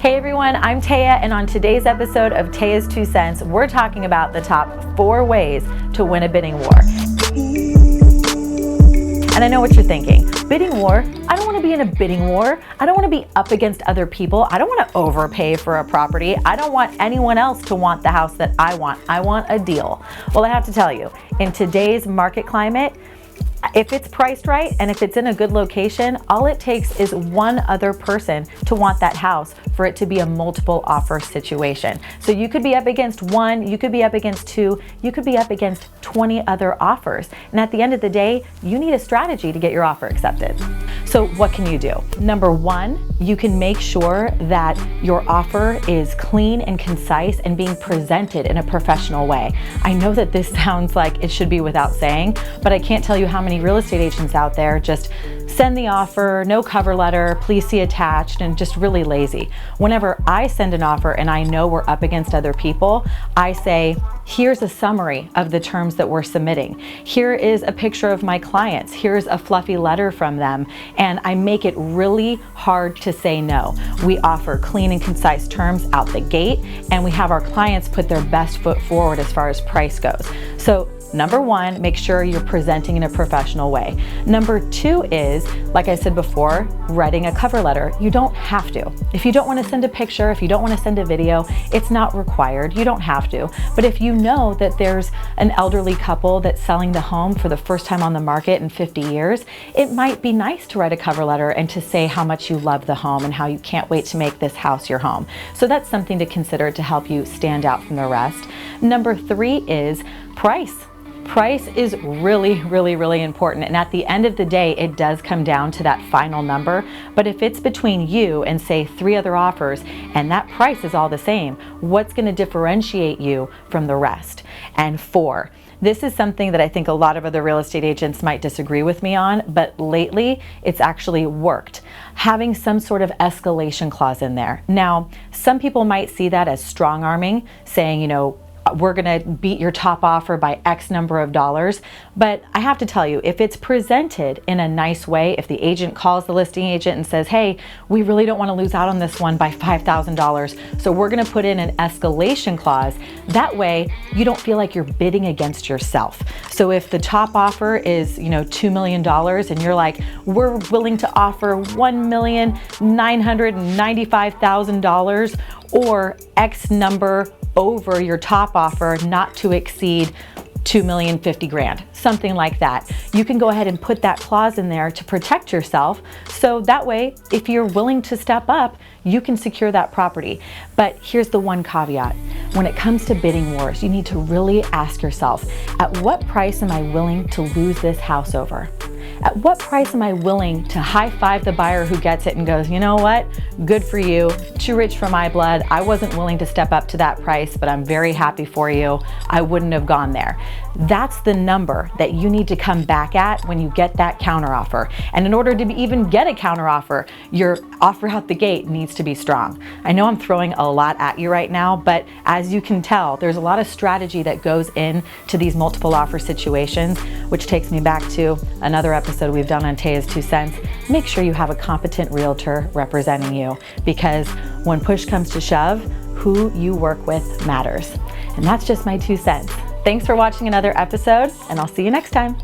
Hey everyone, I'm Taya, and on today's episode of Taya's 2 Cents, we're talking about the top 4 ways to win a bidding war. And I know what you're thinking. Bidding war? I don't want to be in a bidding war. I don't want to be up against other people. I don't want to overpay for a property. I don't want anyone else to want the house that I want. I want a deal. Well, I have to tell you, in today's market climate, if it's priced right and if it's in a good location, all it takes is one other person to want that house for it to be a multiple offer situation. So you could be up against one, you could be up against two, you could be up against 20 other offers. And at the end of the day, you need a strategy to get your offer accepted. So what can you do? Number one, you can make sure that your offer is clean and concise and being presented in a professional way. I know that this sounds like it should be without saying, but I can't tell you how many real estate agents out there just send the offer, no cover letter, please see attached, and just really lazy. Whenever I send an offer and I know we're up against other people, I say, here's a summary of the terms that we're submitting. Here is a picture of my clients. Here's a fluffy letter from them. And I make it really hard to say no. We offer clean and concise terms out the gate, and we have our clients put their best foot forward as far as price goes. So number one, make sure you're presenting in a professional way. Number two is, like I said before, writing a cover letter. You don't have to. If you don't want to send a picture, if you don't want to send a video, it's not required. You don't have to. But if you know that there's an elderly couple that's selling the home for the first time on the market in 50 years, it might be nice to write a cover letter and to say how much you love the home and how you can't wait to make this house your home. So that's something to consider to help you stand out from the rest. Number three is price. Price is really, really, really important. And at the end of the day, it does come down to that final number. But if it's between you and say 3 other offers and that price is all the same, what's going to differentiate you from the rest? And 4, this is something that I think a lot of other real estate agents might disagree with me on, but lately it's actually worked. Having some sort of escalation clause in there. Now, some people might see that as strong arming, saying, you know, we're going to beat your top offer by X number of dollars. But I have to tell you, if it's presented in a nice way, if the agent calls the listing agent and says, hey, we really don't want to lose out on this one by $5,000, so we're going to put in an escalation clause. That way, you don't feel like you're bidding against yourself. So if the top offer is, $2 million and you're like, we're willing to offer $1,995,000 or X number over your top offer, not to exceed $2,050,000, something like that. You can go ahead and put that clause in there to protect yourself. So that way, if you're willing to step up, you can secure that property. But here's the one caveat. When it comes to bidding wars, you need to really ask yourself, at what price am I willing to lose this house over? At what price am I willing to high-five the buyer who gets it and goes, you know what, good for you, too rich for my blood, I wasn't willing to step up to that price, but I'm very happy for you, I wouldn't have gone there. That's the number that you need to come back at when you get that counteroffer. And in order to even get a counteroffer, your offer out the gate needs to be strong. I know I'm throwing a lot at you right now, but as you can tell, there's a lot of strategy that goes into these multiple offer situations, which takes me back to another episode we've done on Taya's 2 Cents. Make sure you have a competent realtor representing you, because when push comes to shove, who you work with matters. And that's just my 2 cents. Thanks for watching another episode, and I'll see you next time.